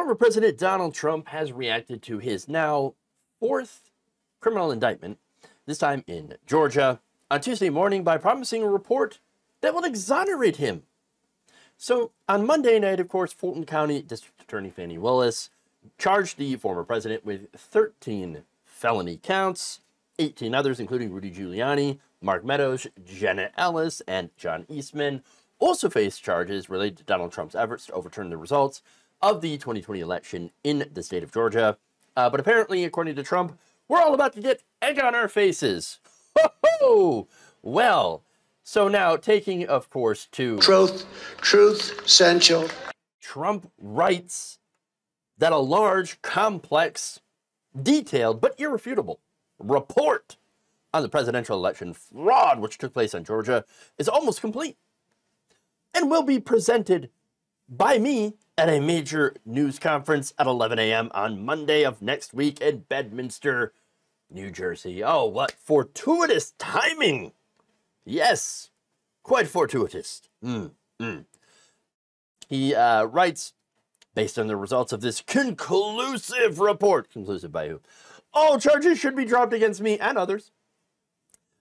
Former President Donald Trump has reacted to his now fourth criminal indictment, this time in Georgia, on Tuesday morning by promising a report that will exonerate him. So on Monday night, of course, Fulton County District Attorney Fani Willis charged the former president with 13 felony counts. 18 others, including Rudy Giuliani, Mark Meadows, Jenna Ellis, and John Eastman, also faced charges related to Donald Trump's efforts to overturn the results of the 2020 election in the state of Georgia. But apparently, according to Trump, we're all about to get egg on our faces. Ho-ho! Well, so now taking, of course, to truth essential. Trump writes that a large, complex, detailed, but irrefutable report on the presidential election fraud which took place in Georgia is almost complete and will be presented by me at a major news conference at 11 a.m. on Monday of next week in Bedminster, New Jersey. Oh, what fortuitous timing! Yes, quite fortuitous. He writes, based on the results of this conclusive report, conclusive by who? All charges should be dropped against me and others.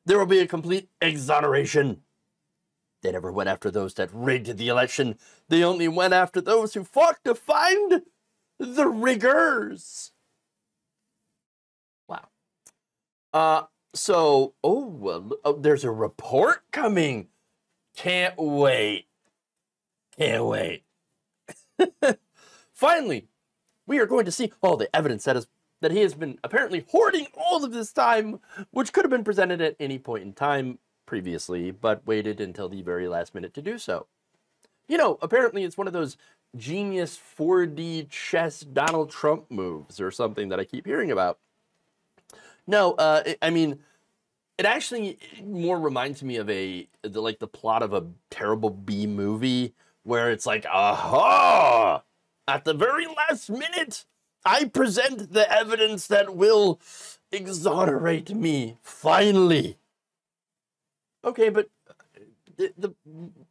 There will be a complete exoneration. They never went after those that rigged the election. They only went after those who fought to find the riggers. Wow. There's a report coming. Can't wait. Can't wait. Finally, we are going to see all the evidence that he has been apparently hoarding all of this time, which could have been presented at any point in time previously, but waited until the very last minute to do so. You know, apparently it's one of those genius 4D chess Donald Trump moves or something that I keep hearing about. No, I mean, it actually more reminds me of the plot of a terrible B movie where it's like, aha! At the very last minute, I present the evidence that will exonerate me, finally. Okay, but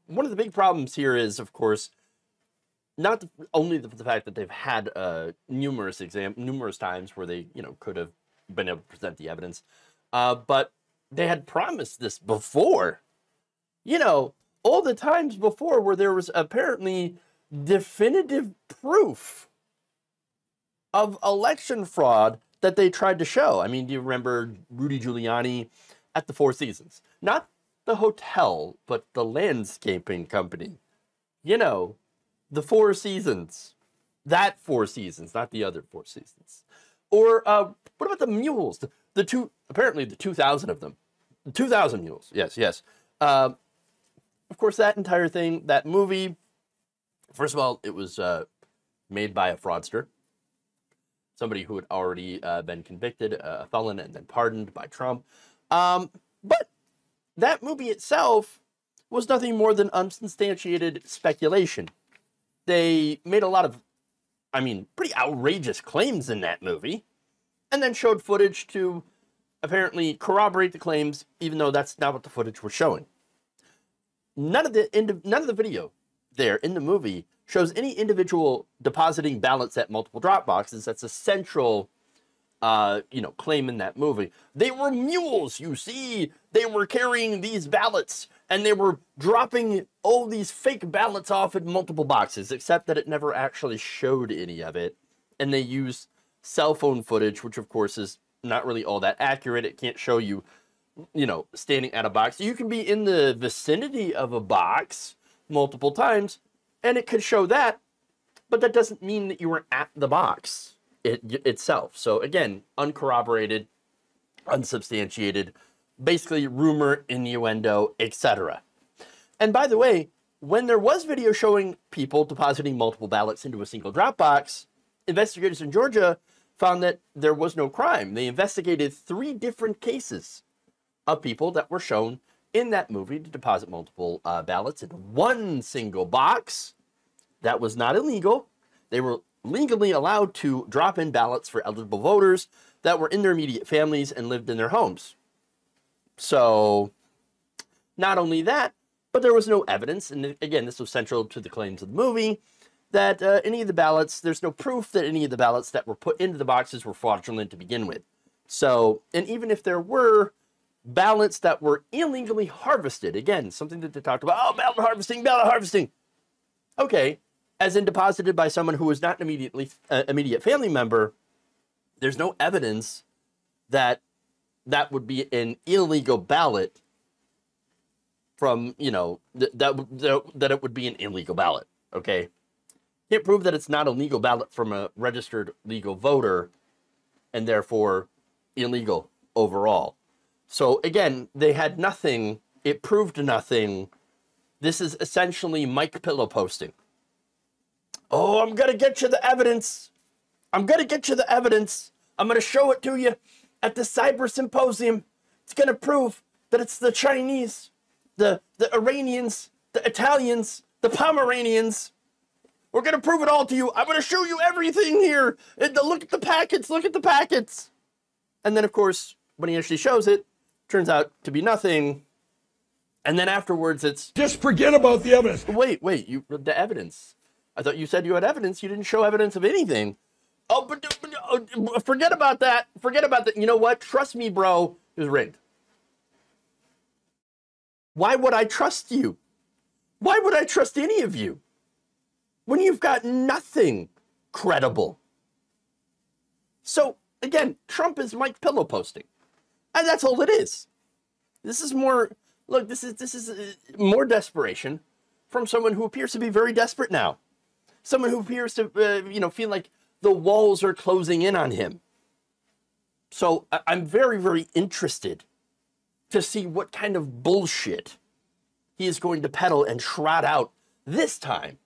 one of the big problems here is, of course, not only the fact that they've had numerous times where they, could have been able to present the evidence, but they had promised this before. All the times before where there was apparently definitive proof of election fraud that they tried to show. I mean, do you remember Rudy Giuliani at the Four Seasons? Not the hotel, but the landscaping company. The Four Seasons. That Four Seasons, not the other Four Seasons. Or what about the mules? Apparently the 2,000 of them. 2,000 mules, yes. Of course, that entire thing, that movie, first of all, it was made by a fraudster. Somebody who had already been convicted, a felon, and then pardoned by Trump. But that movie itself was nothing more than unsubstantiated speculation. They made a lot of, pretty outrageous claims in that movie, and then showed footage to apparently corroborate the claims, even though that's not what the footage was showing. None of the video there in the movie shows any individual depositing ballots at multiple drop boxes. That's a central, claim in that movie. They were mules, you see. They were carrying these ballots, and they were dropping all these fake ballots off at multiple boxes, except that it never actually showed any of it. And they used cell phone footage, which, of course, is not really all that accurate. It can't show you, standing at a box. You can be in the vicinity of a box multiple times, and it could show that, but that doesn't mean that you were at the box itself. So again, uncorroborated, unsubstantiated, basically rumor, innuendo, etc. And by the way, when there was video showing people depositing multiple ballots into a single drop box, investigators in Georgia found that there was no crime. They investigated 3 different cases of people that were shown in that movie to deposit multiple ballots in one single box. That was not illegal. They were legally allowed to drop in ballots for eligible voters that were in their immediate families and lived in their homes. So, not only that, but there was no evidence, and again, this was central to the claims of the movie, that any of the ballots, there's no proof that any of the ballots that were put into the boxes were fraudulent to begin with. So, and even if there were ballots that were illegally harvested, again, something that they talked about, oh, ballot harvesting. Okay, as in deposited by someone who was not an immediate family member, there's no evidence that that would be an illegal ballot from, you know, that it would be an illegal ballot, okay? Can't prove that it's not a legal ballot from a registered legal voter and therefore illegal overall. So again, they had nothing. It proved nothing. This is essentially Mike pillow posting. Oh, I'm going to get you the evidence. I'm going to get you the evidence. I'm going to show it to you at the Cyber Symposium. It's going to prove that it's the Chinese, the Iranians, the Italians, the Pomeranians. We're going to prove it all to you. I'm going to show you everything here. And look at the packets. Look at the packets. And then, of course, when he actually shows it, turns out to be nothing. And then afterwards, it's... Just forget about the evidence. Wait, the evidence. I thought you said you had evidence. You didn't show evidence of anything. Oh, but forget about that. Forget about that. You know what? Trust me, bro. It was rigged. Why would I trust you? Why would I trust any of you when you've got nothing credible? So, again, Trump is Mike pillow posting. And that's all it is. This is more, look, this is more desperation from someone who appears to be very desperate now. Someone who appears to, feel like the walls are closing in on him. So I'm very, very interested to see what kind of bullshit he is going to peddle and trot out this time